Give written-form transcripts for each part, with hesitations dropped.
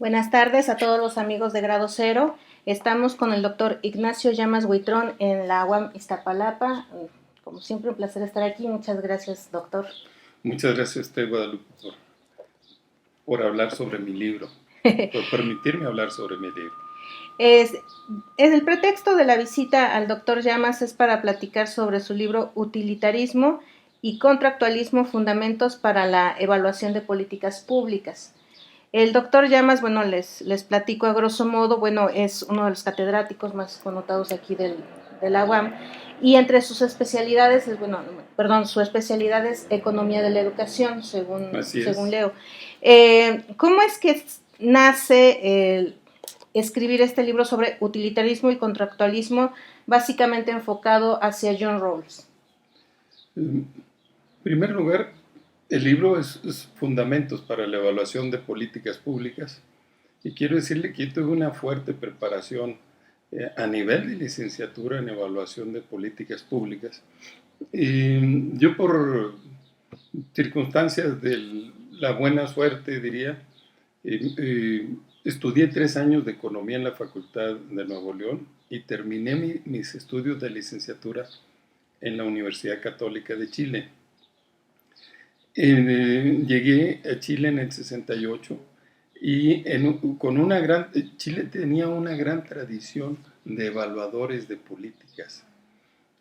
Buenas tardes a todos los amigos de Grado Cero. Estamos con el doctor Ignacio Llamas Huitrón en la UAM Iztapalapa. Como siempre, un placer estar aquí. Muchas gracias, doctor. Muchas gracias, Guadalupe, por hablar sobre mi libro, por permitirme hablar sobre mi libro. El pretexto de la visita al doctor Llamas es para platicar sobre su libro Utilitarismo y Contractualismo, Fundamentos para la Evaluación de Políticas Públicas. El doctor Llamas, bueno, les platico a grosso modo, bueno, es uno de los catedráticos más connotados aquí de la UAM, y entre sus especialidades, su especialidad es Economía de la Educación, según leo. ¿Cómo es que nace escribir este libro sobre utilitarismo y contractualismo, básicamente enfocado hacia John Rawls? En primer lugar, el libro es Fundamentos para la Evaluación de Políticas Públicas, y quiero decirle que yo tuve una fuerte preparación a nivel de licenciatura en Evaluación de Políticas Públicas. Y yo, por circunstancias de la buena suerte, diría, estudié 3 años de Economía en la Facultad de Nuevo León y terminé mis estudios de licenciatura en la Universidad Católica de Chile. Llegué a Chile en el 68 y Chile tenía una gran tradición de evaluadores de políticas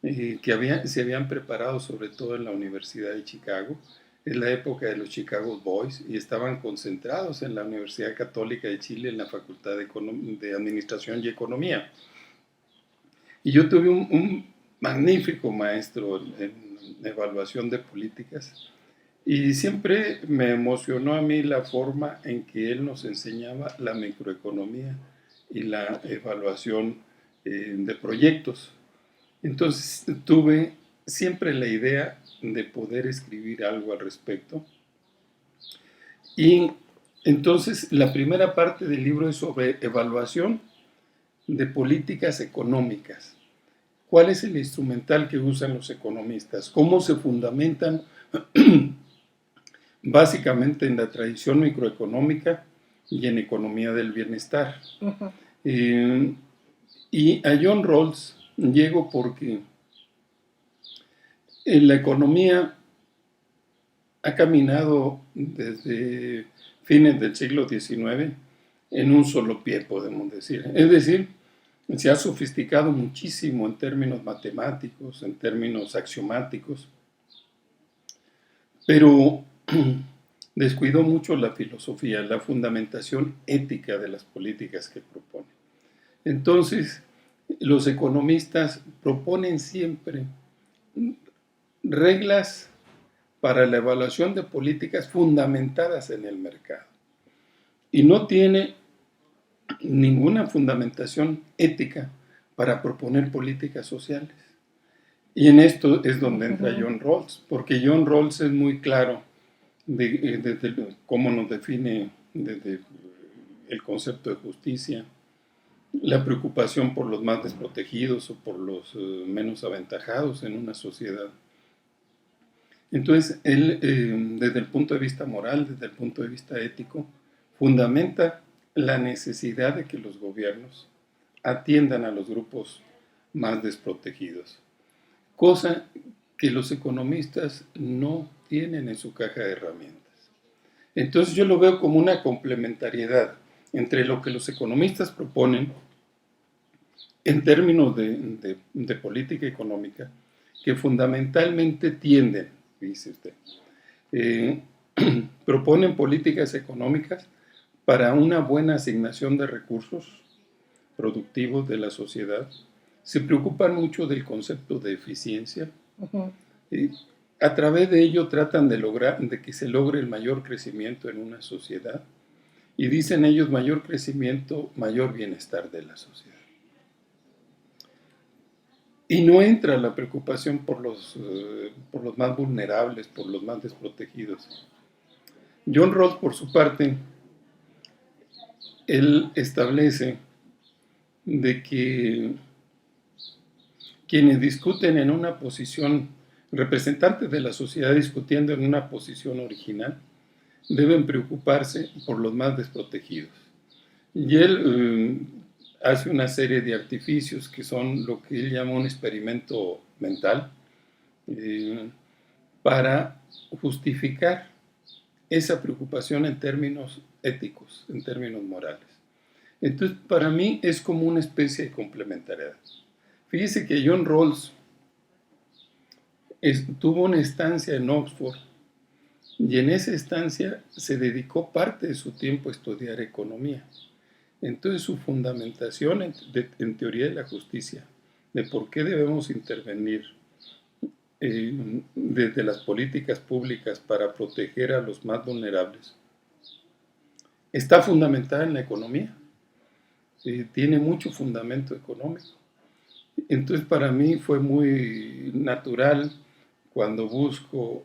que se habían preparado sobre todo en la Universidad de Chicago. Es la época de los Chicago Boys y estaban concentrados en la Universidad Católica de Chile en la Facultad de Administración y Economía. Y yo tuve un magnífico maestro en evaluación de políticas. Y siempre me emocionó a mí la forma en que él nos enseñaba la microeconomía y la evaluación de proyectos. Entonces tuve siempre la idea de poder escribir algo al respecto. Y entonces la primera parte del libro es sobre evaluación de políticas económicas. ¿Cuál es el instrumental que usan los economistas? ¿Cómo se fundamentan básicamente en la tradición microeconómica y en economía del bienestar? Uh-huh. Y a John Rawls llego porque la economía ha caminado desde fines del siglo XIX en un solo pie, podemos decir. Es decir, se ha sofisticado muchísimo en términos matemáticos, en términos axiomáticos, pero descuidó mucho la filosofía, la fundamentación ética de las políticas que propone. Entonces, los economistas proponen siempre reglas para la evaluación de políticas fundamentadas en el mercado. Y no tiene ninguna fundamentación ética para proponer políticas sociales. Y en esto es donde entra John Rawls, porque John Rawls es muy claro desde cómo nos define desde el concepto de justicia, la preocupación por los más desprotegidos o por los menos aventajados en una sociedad. Entonces, él, desde el punto de vista moral, desde el punto de vista ético, fundamenta la necesidad de que los gobiernos atiendan a los grupos más desprotegidos, cosa que los economistas no tienen en su caja de herramientas. Entonces yo lo veo como una complementariedad entre lo que los economistas proponen en términos de política económica, que fundamentalmente tienden, dice usted, proponen políticas económicas para una buena asignación de recursos productivos de la sociedad. Se preocupan mucho del concepto de eficiencia. Uh-huh. A través de ello tratan de que se logre el mayor crecimiento en una sociedad. Y dicen ellos, mayor crecimiento, mayor bienestar de la sociedad. Y no entra la preocupación por los más vulnerables, por los más desprotegidos. John Rawls, por su parte, él establece de que quienes discuten en una posición, representantes de la sociedad discutiendo en una posición original, deben preocuparse por los más desprotegidos. Y él hace una serie de artificios que son lo que él llama un experimento mental, eh, para justificar esa preocupación en términos éticos, en términos morales. Entonces, para mí es como una especie de complementariedad. Fíjese que John Rawls tuvo una estancia en Oxford y en esa estancia se dedicó parte de su tiempo a estudiar economía. Entonces, su fundamentación en teoría de la justicia, de por qué debemos intervenir desde las políticas públicas para proteger a los más vulnerables, está fundamentada en la economía. Tiene mucho fundamento económico. Entonces para mí fue muy natural cuando busco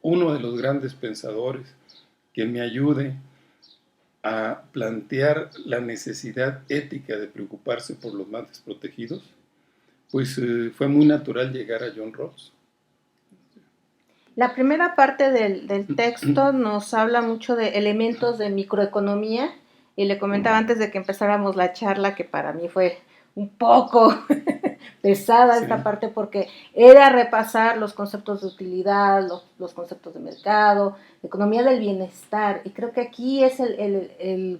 uno de los grandes pensadores que me ayude a plantear la necesidad ética de preocuparse por los más desprotegidos, pues fue muy natural llegar a John Rawls. La primera parte del texto nos habla mucho de elementos de microeconomía y le comentaba antes de que empezáramos la charla que para mí fue un poco pesada Sí. esta parte porque era repasar los conceptos de utilidad, los conceptos de mercado, economía del bienestar, y creo que aquí es el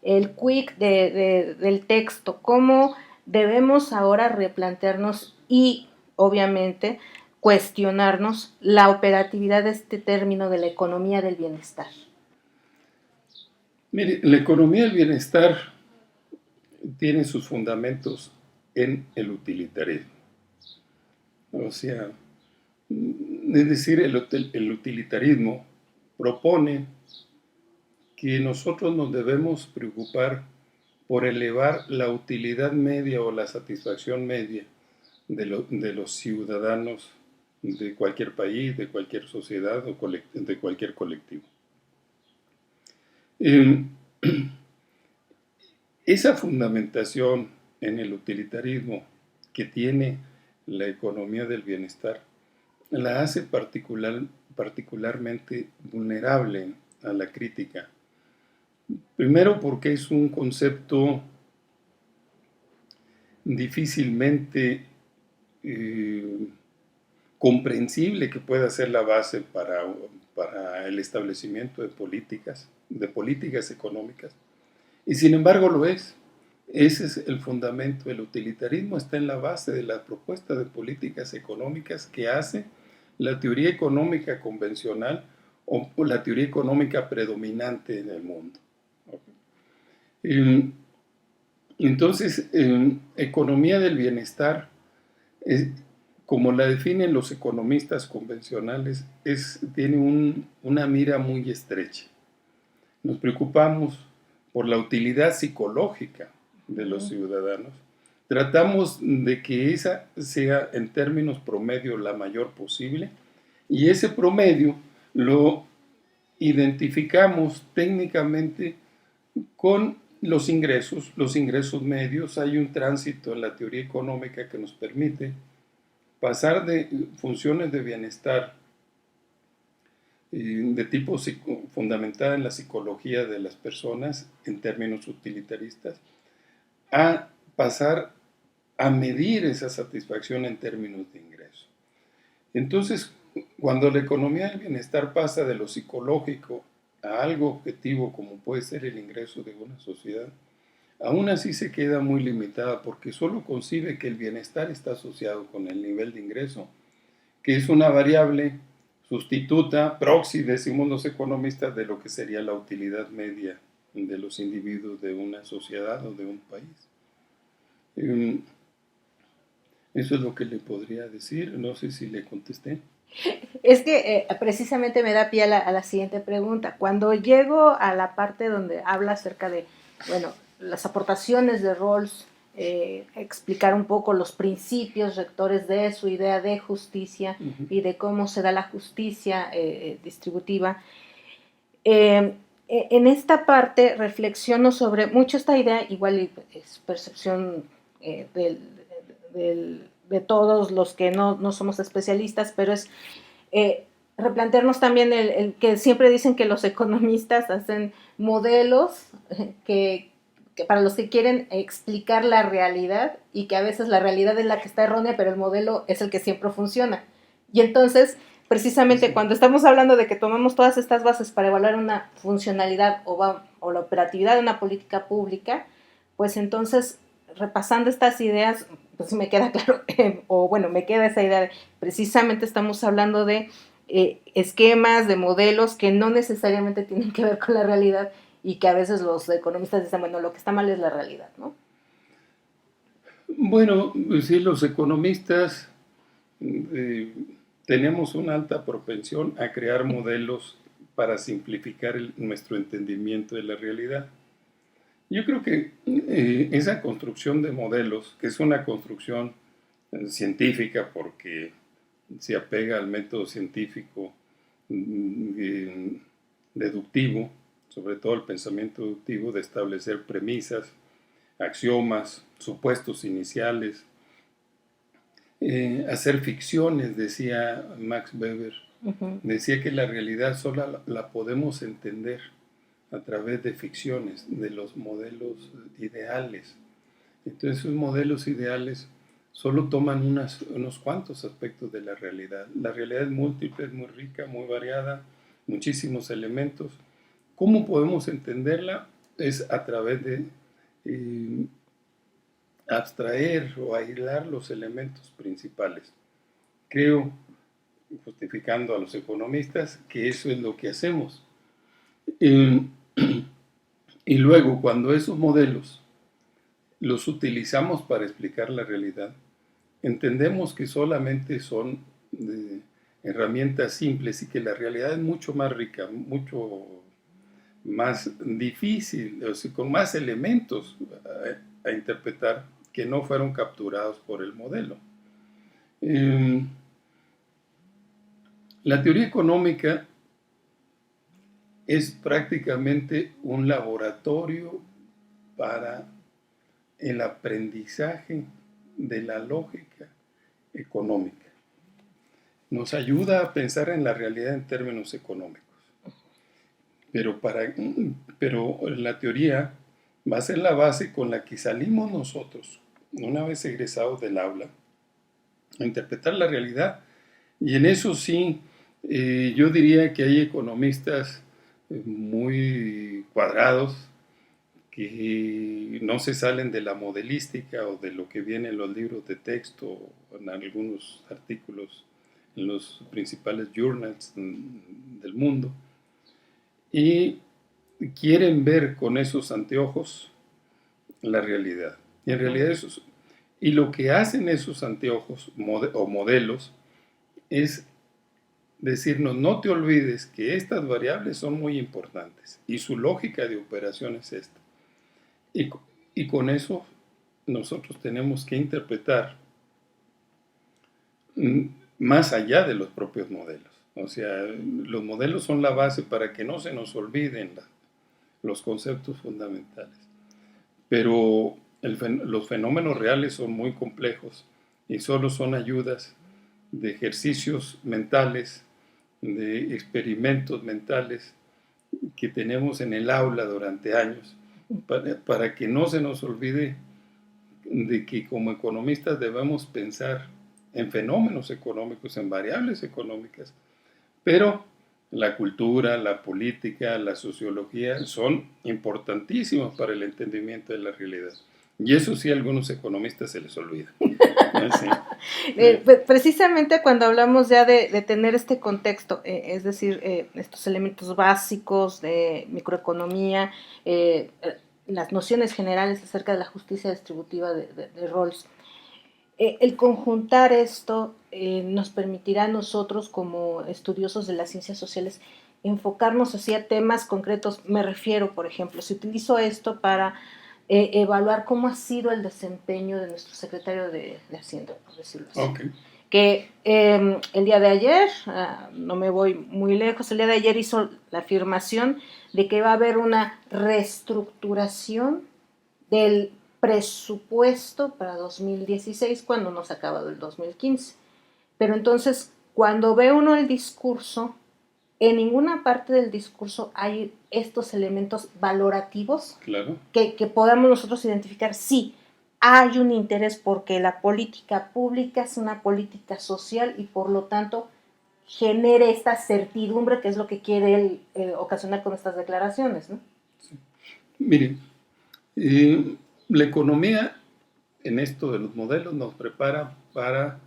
quick del texto, cómo debemos ahora replantearnos y obviamente cuestionarnos la operatividad de este término de la economía del bienestar. Mire, la economía del bienestar tiene sus fundamentos en el utilitarismo. O sea, es decir, el utilitarismo propone que nosotros nos debemos preocupar por elevar la utilidad media o la satisfacción media de los ciudadanos de cualquier país, de cualquier sociedad o de cualquier colectivo. Esa fundamentación en el utilitarismo que tiene la economía del bienestar la hace particularmente vulnerable a la crítica. Primero porque es un concepto difícilmente comprensible que pueda ser la base para el establecimiento de políticas económicas. Y sin embargo lo es. Ese es el fundamento. El utilitarismo está en la base de la propuesta de políticas económicas que hace la teoría económica convencional o la teoría económica predominante en el mundo. Entonces, economía del bienestar, como la definen los economistas convencionales, tiene una mira muy estrecha. Nos preocupamos por la utilidad psicológica de los ciudadanos. Tratamos de que esa sea en términos promedio la mayor posible y ese promedio lo identificamos técnicamente con los ingresos medios. Hay un tránsito en la teoría económica que nos permite pasar de funciones de bienestar de tipo fundamentada en la psicología de las personas en términos utilitaristas, a pasar a medir esa satisfacción en términos de ingreso. Entonces, cuando la economía del bienestar pasa de lo psicológico a algo objetivo como puede ser el ingreso de una sociedad, aún así se queda muy limitada porque solo concibe que el bienestar está asociado con el nivel de ingreso, que es una variable sustituta, proxy, decimos los economistas, de lo que sería la utilidad media de los individuos de una sociedad o de un país. Eso es lo que le podría decir. No sé si le contesté. Es que precisamente me da pie a la siguiente pregunta. Cuando llego a la parte donde habla acerca de, bueno, las aportaciones de Rawls, explicar un poco los principios rectores de su idea de justicia y de cómo se da la justicia distributiva, en esta parte reflexiono sobre mucho esta idea, igual es percepción de todos los que no somos especialistas, pero es replantearnos también el que siempre dicen que los economistas hacen modelos que para los que quieren explicar la realidad y que a veces la realidad es la que está errónea, pero el modelo es el que siempre funciona. Y entonces, precisamente cuando estamos hablando de que tomamos todas estas bases para evaluar una funcionalidad o la operatividad de una política pública, pues entonces, repasando estas ideas, pues me queda claro, o bueno, me queda esa idea de precisamente estamos hablando de esquemas, de modelos que no necesariamente tienen que ver con la realidad y que a veces los economistas dicen, bueno, lo que está mal es la realidad, ¿no? Bueno, sí, los economistas tenemos una alta propensión a crear modelos para simplificar nuestro entendimiento de la realidad. Yo creo que esa construcción de modelos, que es una construcción científica porque se apega al método científico deductivo, sobre todo el pensamiento deductivo de establecer premisas, axiomas, supuestos iniciales, hacer ficciones, decía Max Weber. Decía que la realidad solo la podemos entender a través de ficciones, de los modelos ideales. Entonces esos modelos ideales solo toman unos cuantos aspectos de la realidad. La realidad es múltiple, es muy rica, muy variada, muchísimos elementos. ¿Cómo podemos entenderla? Es a través de abstraer o aislar los elementos principales. Creo, justificando a los economistas, que eso es lo que hacemos. Y luego, cuando esos modelos los utilizamos para explicar la realidad, entendemos que solamente son herramientas simples y que la realidad es mucho más rica, mucho más difícil, o sea, con más elementos a interpretar que no fueron capturados por el modelo. La teoría económica es prácticamente un laboratorio para el aprendizaje de la lógica económica. Nos ayuda a pensar en la realidad en términos económicos. Pero la teoría va a ser la base con la que salimos nosotros, una vez egresados del aula, a interpretar la realidad. Y en eso sí, yo diría que hay economistas muy cuadrados que no se salen de la modelística o de lo que viene en los libros de texto o en algunos artículos en los principales journals del mundo, y quieren ver con esos anteojos la realidad. Y en realidad y lo que hacen esos anteojos o modelos es decirnos, no te olvides que estas variables son muy importantes y su lógica de operación es esta. Y con eso nosotros tenemos que interpretar más allá de los propios modelos. O sea, los modelos son la base para que no se nos olviden los conceptos fundamentales. Pero los fenómenos reales son muy complejos y solo son ayudas de ejercicios mentales, de experimentos mentales que tenemos en el aula durante años, para que no se nos olvide de que como economistas debemos pensar en fenómenos económicos, en variables económicas, pero la cultura, la política, la sociología son importantísimos para el entendimiento de la realidad. Y eso sí a algunos economistas se les olvida. Sí. Precisamente cuando hablamos ya de tener este contexto, es decir, estos elementos básicos de microeconomía, las nociones generales acerca de la justicia distributiva de Rawls, el conjuntar esto nos permitirá a nosotros como estudiosos de las ciencias sociales enfocarnos hacia temas concretos. Me refiero, por ejemplo, si utilizo esto para evaluar cómo ha sido el desempeño de nuestro secretario de Hacienda, por decirlo así. Okay. Que el día de ayer, no me voy muy lejos, el día de ayer hizo la afirmación de que va a haber una reestructuración del presupuesto para 2016 cuando nos ha acabado el 2015. Pero entonces, cuando ve uno el discurso, en ninguna parte del discurso hay estos elementos valorativos Claro. que podamos nosotros identificar. Sí, hay un interés porque la política pública es una política social y por lo tanto genere esta certidumbre que es lo que quiere él ocasionar con estas declaraciones, ¿no? Sí. Miren, la economía en esto de los modelos nos prepara para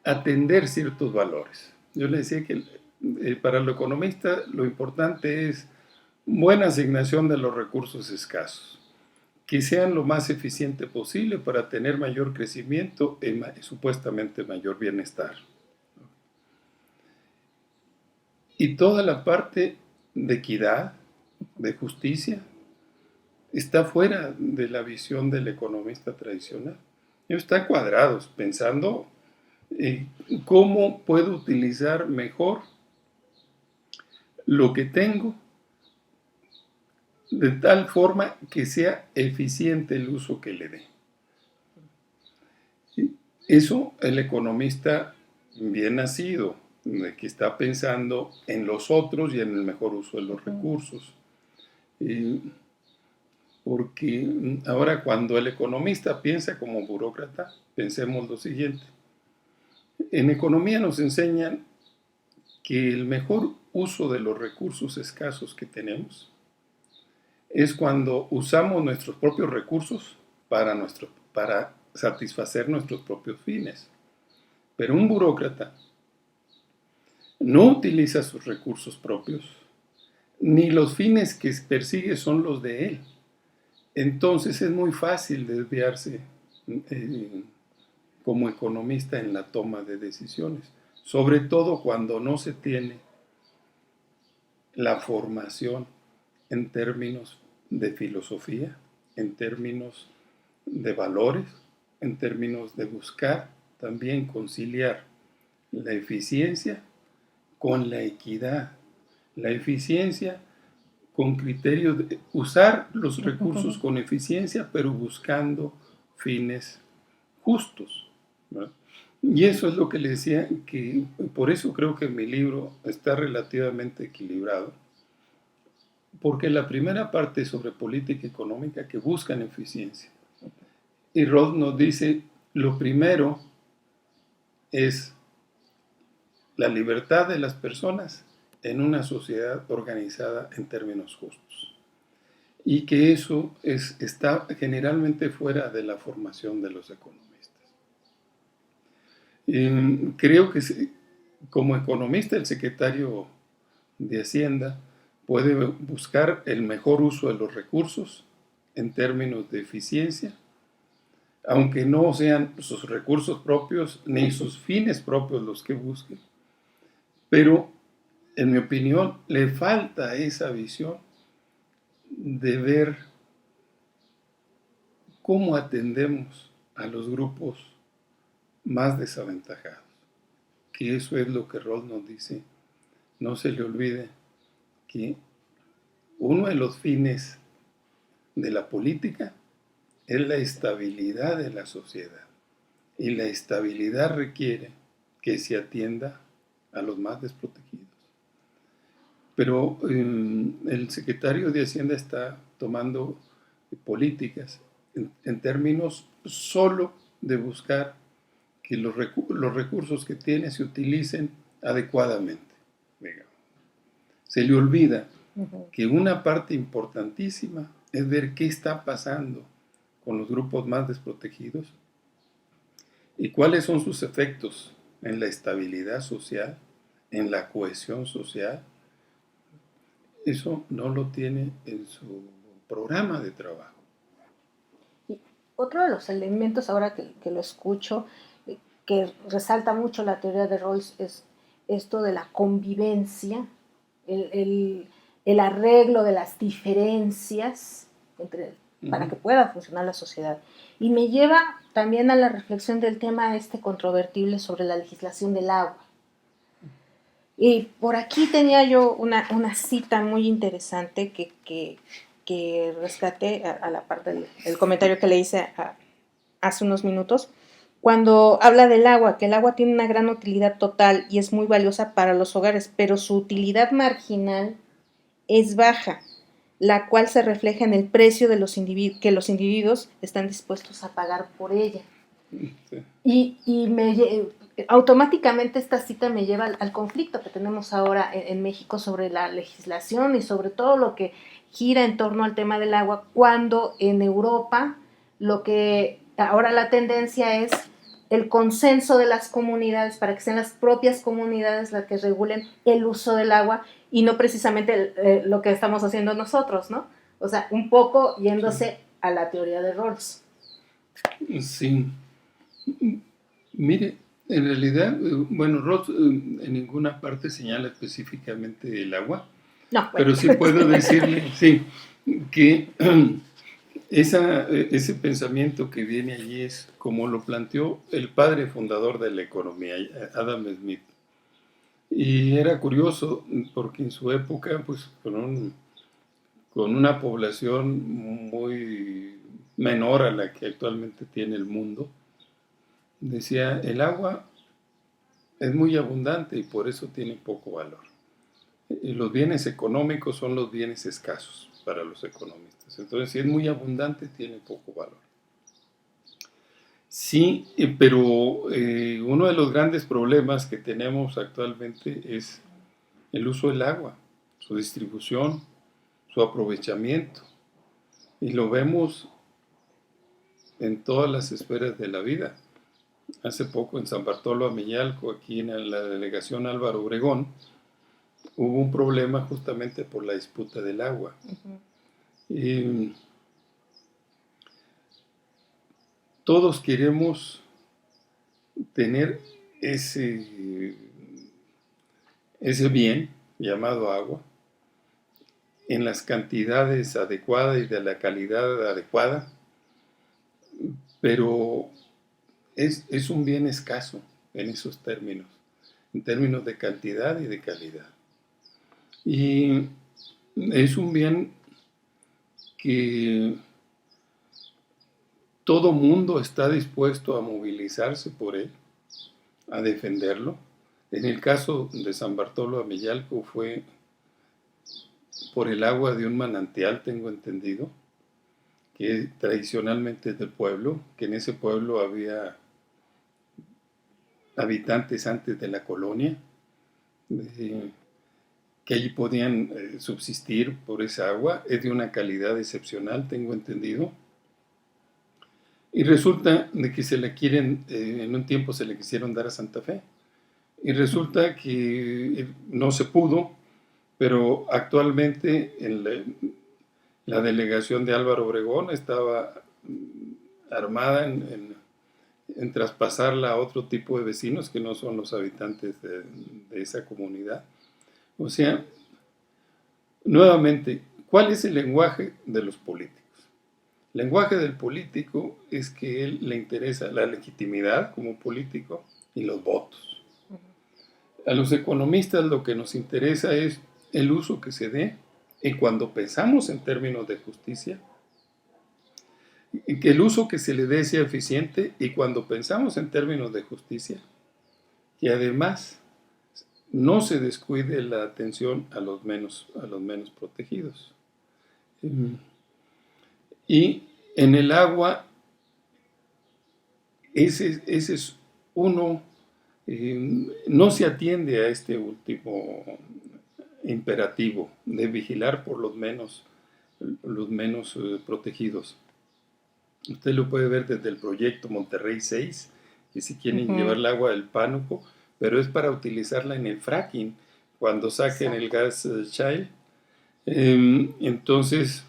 atender ciertos valores. Yo le decía que para el economista lo importante es buena asignación de los recursos escasos, que sean lo más eficiente posible para tener mayor crecimiento y supuestamente mayor bienestar. Y toda la parte de equidad, de justicia, está fuera de la visión del economista tradicional. Ellos están cuadrados, pensando cómo puedo utilizar mejor lo que tengo de tal forma que sea eficiente el uso que le dé. Eso el economista bien nacido, que está pensando en los otros y en el mejor uso de los recursos. Porque ahora cuando el economista piensa como burócrata, pensemos lo siguiente. En economía nos enseñan que el mejor uso de los recursos escasos que tenemos es cuando usamos nuestros propios recursos para satisfacer nuestros propios fines. Pero un burócrata no utiliza sus recursos propios, ni los fines que persigue son los de él. Entonces es muy fácil desviarse como economista en la toma de decisiones, sobre todo cuando no se tiene la formación en términos de filosofía, en términos de valores, en términos de buscar también conciliar la eficiencia con la equidad, la eficiencia con criterios de usar los recursos con eficiencia, pero buscando fines justos, ¿verdad? Y eso es lo que le decía, que por eso creo que mi libro está relativamente equilibrado, porque la primera parte es sobre política económica que buscan eficiencia. Y Rawls nos dice, lo primero es la libertad de las personas en una sociedad organizada en términos justos. Y que eso está generalmente fuera de la formación de los economistas. Creo que como economista el secretario de Hacienda puede buscar el mejor uso de los recursos en términos de eficiencia, aunque no sean sus recursos propios ni sus fines propios los que busque. Pero, en mi opinión, le falta esa visión de ver cómo atendemos a los grupos más desaventajados. Que eso es lo que Rawls nos dice. No se le olvide que uno de los fines de la política es la estabilidad de la sociedad. Y la estabilidad requiere que se atienda a los más desprotegidos. Pero el secretario de Hacienda está tomando políticas en términos solo de buscar que los recursos que tiene se utilicen adecuadamente. Se le olvida que una parte importantísima es ver qué está pasando con los grupos más desprotegidos y cuáles son sus efectos en la estabilidad social, en la cohesión social. Eso no lo tiene en su programa de trabajo. Y otro de los elementos, ahora que lo escucho, que resalta mucho la teoría de Rawls, es esto de la convivencia, el arreglo de las diferencias para que pueda funcionar la sociedad. Y me lleva también a la reflexión del tema controvertible sobre la legislación del agua. Y por aquí tenía yo una cita muy interesante que rescaté a la parte del comentario que le hice hace unos minutos, cuando habla del agua, que el agua tiene una gran utilidad total y es muy valiosa para los hogares, pero su utilidad marginal es baja, la cual se refleja en el precio de que los individuos están dispuestos a pagar por ella. Sí. Y automáticamente esta cita me lleva al conflicto que tenemos ahora en México sobre la legislación y sobre todo lo que gira en torno al tema del agua, cuando en Europa lo que ahora la tendencia es el consenso de las comunidades para que sean las propias comunidades las que regulen el uso del agua y no precisamente lo que estamos haciendo nosotros, ¿no? O sea, un poco yéndose a la teoría de Rawls. Sí. Mire, en realidad, bueno, Roth en ninguna parte señala específicamente el agua, No, bueno. pero sí puedo decirle, sí, que ese pensamiento que viene allí es como lo planteó el padre fundador de la economía, Adam Smith. Y era curioso porque en su época, pues con una población muy menor a la que actualmente tiene el mundo, decía, el agua es muy abundante y por eso tiene poco valor. Y los bienes económicos son los bienes escasos para los economistas. Entonces, si es muy abundante, tiene poco valor. Sí, pero uno de los grandes problemas que tenemos actualmente es el uso del agua, su distribución, su aprovechamiento. Y lo vemos en todas las esferas de la vida. Hace poco en San Bartolo Ameyalco, aquí en la delegación Álvaro Obregón, hubo un problema justamente por la disputa del agua. Y todos queremos tener ese bien llamado agua en las cantidades adecuadas y de la calidad adecuada, pero es un bien escaso en esos términos, en términos de cantidad y de calidad. Y es un bien que todo mundo está dispuesto a movilizarse por él, a defenderlo. En el caso de San Bartolo Ameyalco fue por el agua de un manantial, tengo entendido, que tradicionalmente es del pueblo, que en ese pueblo había habitantes antes de la colonia, que allí podían subsistir por esa agua. Es de una calidad excepcional, tengo entendido. Y resulta de que en un tiempo se le quisieron dar a Santa Fe. Y resulta que no se pudo, pero actualmente en la delegación de Álvaro Obregón estaba armada en traspasarla a otro tipo de vecinos que no son los habitantes de esa comunidad. O sea, nuevamente, ¿cuál es el lenguaje de los políticos? El lenguaje del político es que él le interesa la legitimidad como político y los votos. A los economistas lo que nos interesa es el uso que se dé, y cuando pensamos en términos de justicia, que el uso que se le dé sea eficiente, y cuando pensamos en términos de justicia, que además no se descuide la atención a los menos protegidos. Y en el agua, ese es uno, no se atiende a este último imperativo de vigilar por los menos protegidos. Usted lo puede ver desde el proyecto Monterrey 6, que si quieren llevar el agua del Pánuco, pero es para utilizarla en el fracking, cuando saquen el gas shale. Entonces,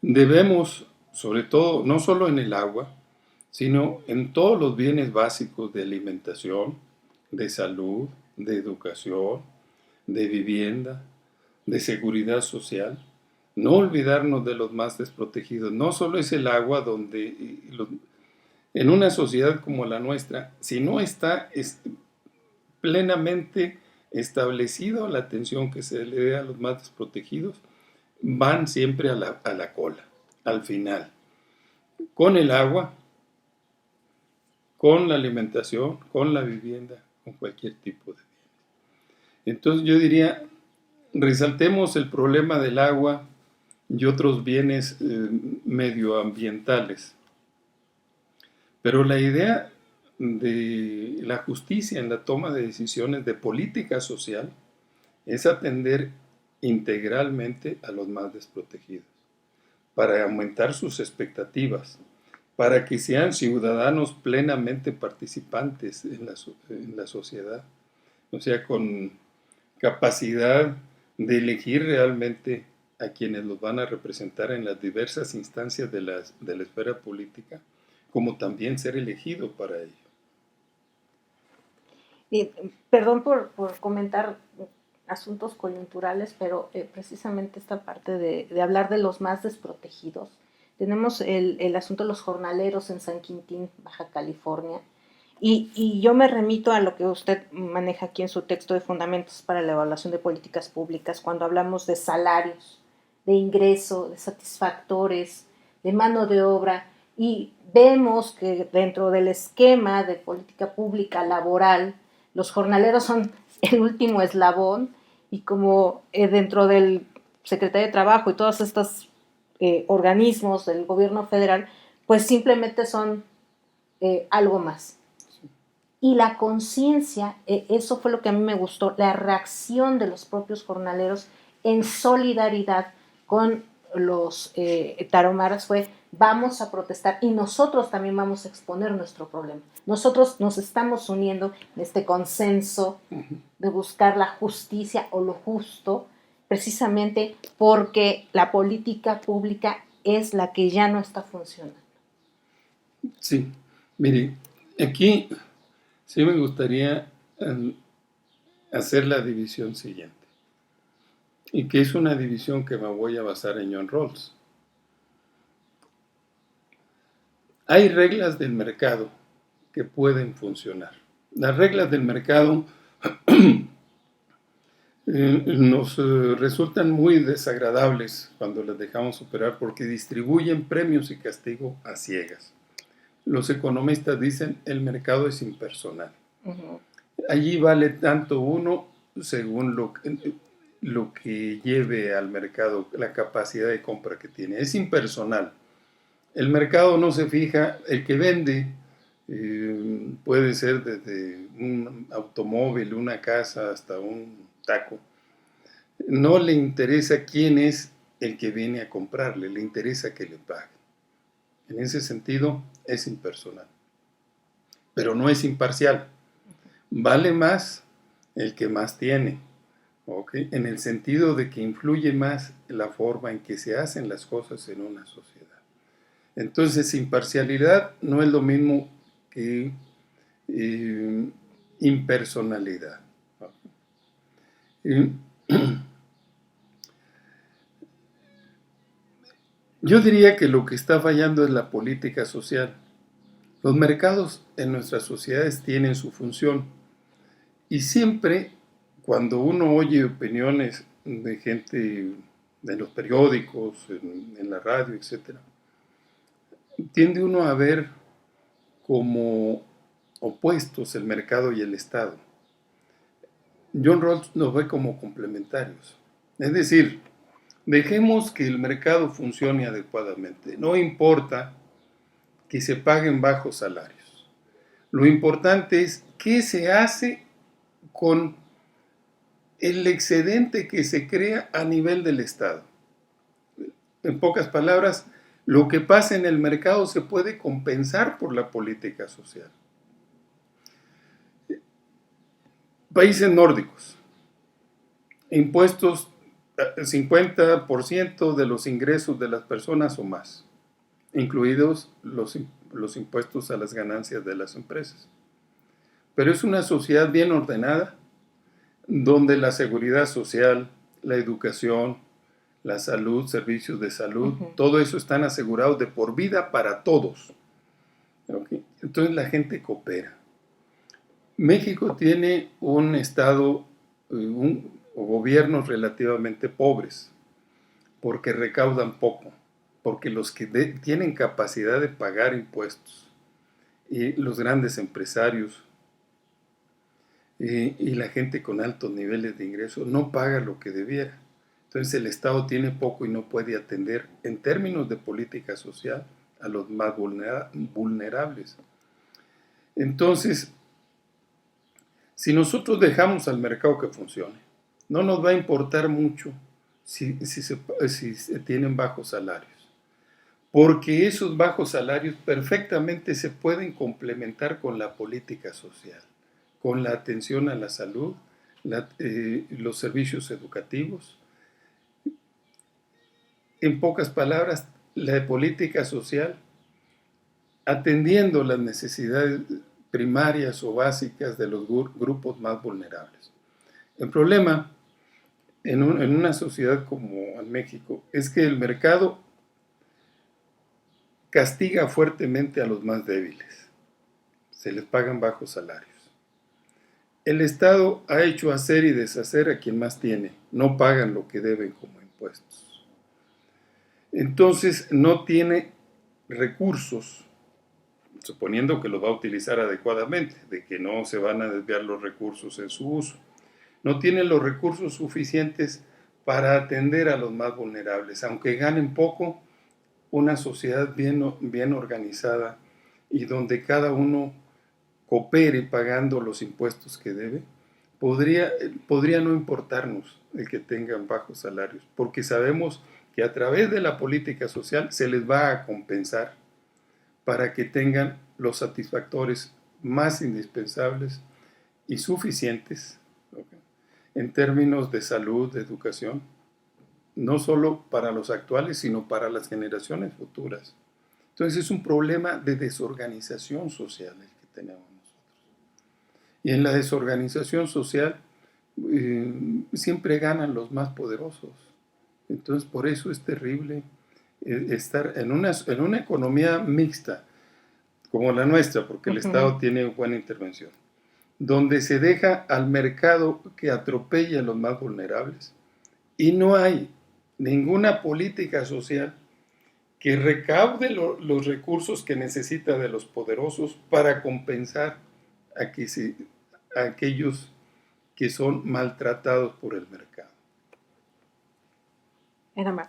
debemos, sobre todo, no solo en el agua, sino en todos los bienes básicos de alimentación, de salud, de educación, de vivienda, de seguridad social, no olvidarnos de los más desprotegidos. No solo es el agua donde en una sociedad como la nuestra, si no está plenamente establecido la atención que se le dé a los más desprotegidos, van siempre a la cola, al final. Con el agua con la alimentación, con la vivienda, con cualquier tipo de bienes. Entonces yo diría, resaltemos el problema del agua y otros bienes medioambientales. Pero la idea de la justicia en la toma de decisiones de política social es atender integralmente a los más desprotegidos, para aumentar sus expectativas, para que sean ciudadanos plenamente participantes en la sociedad, o sea, con capacidad de elegir realmente a quienes los van a representar en las diversas instancias de la esfera política, como también ser elegido para ello. Y, perdón por comentar asuntos coyunturales, pero precisamente esta parte de hablar de los más desprotegidos. Tenemos el asunto de los jornaleros en San Quintín, Baja California, y yo me remito a lo que usted maneja aquí en su texto de Fundamentos para la Evaluación de Políticas Públicas, cuando hablamos de salarios, de ingreso, de satisfactores, de mano de obra, y vemos que dentro del esquema de política pública laboral, los jornaleros son el último eslabón, y como dentro del Secretaría de Trabajo y todos estos organismos del gobierno federal, pues simplemente son algo más. Y la conciencia, eso fue lo que a mí me gustó, la reacción de los propios jornaleros en solidaridad con los tarahumaras fue: vamos a protestar y nosotros también vamos a exponer nuestro problema. Nosotros nos estamos uniendo en este consenso de buscar la justicia o lo justo, precisamente porque la política pública es la que ya no está funcionando. Sí, mire, aquí sí me gustaría hacer la división siguiente, y que es una división que me voy a basar en John Rawls. Hay reglas del mercado que pueden funcionar. Las reglas del mercado nos resultan muy desagradables cuando las dejamos operar, porque distribuyen premios y castigo a ciegas. Los economistas dicen el mercado es impersonal. Uh-huh. Allí vale tanto uno según lo que lleve al mercado, la capacidad de compra que tiene. Es impersonal. El mercado no se fija, el que vende puede ser desde un automóvil, una casa, hasta un taco. No le interesa quién es el que viene a comprarle, le interesa que le pague. En ese sentido es impersonal, pero no es imparcial. Vale más el que más tiene, ¿okay? En el sentido de que influye más la forma en que se hacen las cosas en una sociedad. Entonces, imparcialidad no es lo mismo que impersonalidad. Yo diría que lo que está fallando es la política social. Los mercados en nuestras sociedades tienen su función, y siempre cuando uno oye opiniones de gente en los periódicos, en la radio, etc., tiende uno a ver como opuestos el mercado y el Estado. John Rawls los ve como complementarios. Es decir, dejemos que el mercado funcione adecuadamente. No importa que se paguen bajos salarios. Lo importante es qué se hace con el excedente que se crea a nivel del Estado. En pocas palabras, lo que pasa en el mercado se puede compensar por la política social. Países nórdicos, impuestos 50% de los ingresos de las personas o más, incluidos los impuestos a las ganancias de las empresas. Pero es una sociedad bien ordenada, donde la seguridad social, la educación, la salud, servicios de salud, todo eso están asegurados de por vida para todos. ¿Okay? Entonces la gente coopera. México tiene un estado, o gobiernos relativamente pobres, porque recaudan poco, porque los que tienen capacidad de pagar impuestos los grandes empresarios y la gente con altos niveles de ingresos no paga lo que debiera. Entonces el Estado tiene poco y no puede atender en términos de política social a los más vulnerables. Entonces, si nosotros dejamos al mercado que funcione, no nos va a importar mucho si se tienen bajos salarios, porque esos bajos salarios perfectamente se pueden complementar con la política social, con la atención a la salud, los servicios educativos. En pocas palabras, la política social atendiendo las necesidades primarias o básicas de los grupos más vulnerables. El problema en una sociedad como en México es que el mercado castiga fuertemente a los más débiles. Se les pagan bajos salarios. El Estado ha hecho hacer y deshacer a quien más tiene. No pagan lo que deben como impuestos. Entonces no tiene recursos, suponiendo que los va a utilizar adecuadamente, de que no se van a desviar los recursos en su uso. No tiene los recursos suficientes para atender a los más vulnerables, aunque ganen poco. Una sociedad bien organizada y donde cada uno coopere pagando los impuestos que debe, podría no importarnos el que tengan bajos salarios, porque sabemos que a través de la política social se les va a compensar para que tengan los satisfactores más indispensables y suficientes, ¿okay?, en términos de salud, de educación, no solo para los actuales, sino para las generaciones futuras. Entonces es un problema de desorganización social el que tenemos nosotros. Y en la desorganización social siempre ganan los más poderosos. Entonces por eso es terrible estar en una economía mixta como la nuestra, porque el Estado tiene buena intervención, donde se deja al mercado que atropella a los más vulnerables y no hay ninguna política social que recaude los recursos que necesita de los poderosos para compensar a aquellos que son maltratados por el mercado. Era más.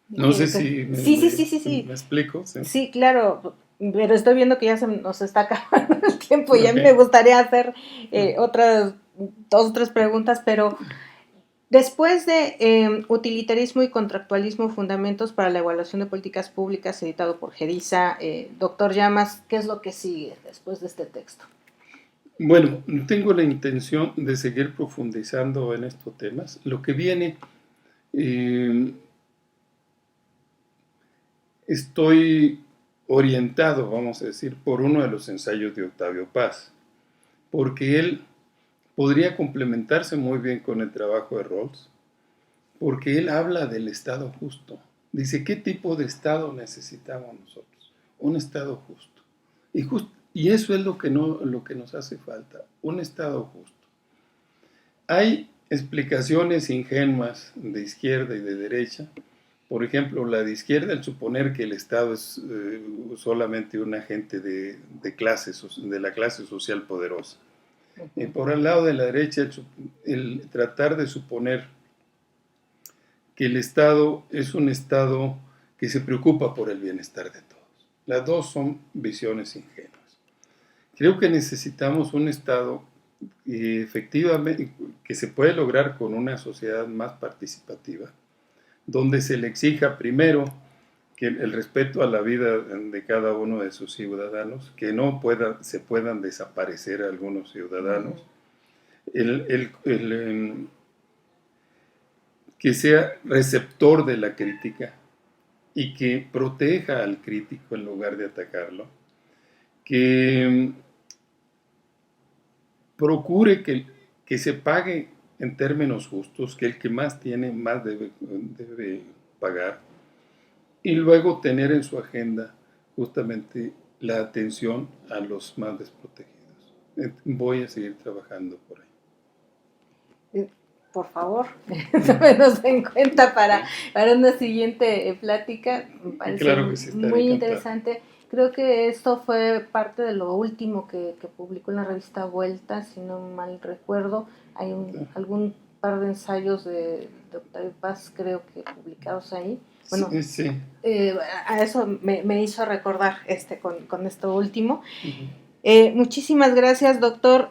No sé si Sí. me explico. Sí, claro, pero estoy viendo que ya se nos está acabando el tiempo y a mí me gustaría hacer otras 2 o 3 preguntas, pero después de Utilitarismo y Contractualismo, Fundamentos para la Evaluación de Políticas Públicas, editado por Geriza, doctor Llamas, ¿qué es lo que sigue después de este texto? Bueno, tengo la intención de seguir profundizando en estos temas. Lo que viene, estoy orientado, vamos a decir, por uno de los ensayos de Octavio Paz, porque él podría complementarse muy bien con el trabajo de Rawls, porque él habla del Estado justo. Dice, ¿qué tipo de Estado necesitamos nosotros? Un Estado justo. Y eso es lo que nos hace falta, un Estado justo. Hay explicaciones ingenuas de izquierda y de derecha. Por ejemplo, la de izquierda, el suponer que el Estado es solamente un agente de la clase social poderosa. Y por el lado de la derecha, el tratar de suponer que el Estado es un Estado que se preocupa por el bienestar de todos. Las dos son visiones ingenuas. Creo que necesitamos un Estado efectivamente que se puede lograr con una sociedad más participativa, donde se le exija primero que el respeto a la vida de cada uno de sus ciudadanos, que no se puedan desaparecer algunos ciudadanos, que sea receptor de la crítica y que proteja al crítico en lugar de atacarlo, que procure que se pague en términos justos, que el que más tiene más debe pagar, y luego tener en su agenda justamente la atención a los más desprotegidos. Voy a seguir trabajando por ahí. Por favor, tómenos en cuenta para una siguiente plática. Me parece claro que sí, muy interesante. Creo que esto fue parte de lo último que publicó en la revista Vuelta, si no mal recuerdo. Hay algún par de ensayos de Octavio Paz, creo que publicados ahí. Bueno, sí, sí. A eso me hizo recordar con esto último. Uh-huh. Muchísimas gracias, doctor.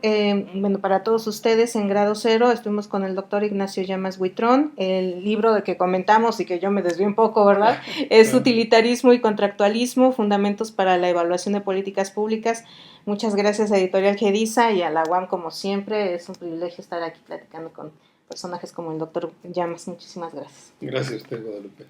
Bueno, para todos ustedes en Grado Cero estuvimos con el doctor Ignacio Llamas Huitrón. El libro de que comentamos y que yo me desvié un poco, ¿verdad? Es Utilitarismo y Contractualismo, Fundamentos para la Evaluación de Políticas Públicas. Muchas gracias a Editorial Gediza y a la UAM, como siempre. Es un privilegio estar aquí platicando con personajes como el doctor Llamas. Muchísimas gracias. Gracias a usted, Guadalupe.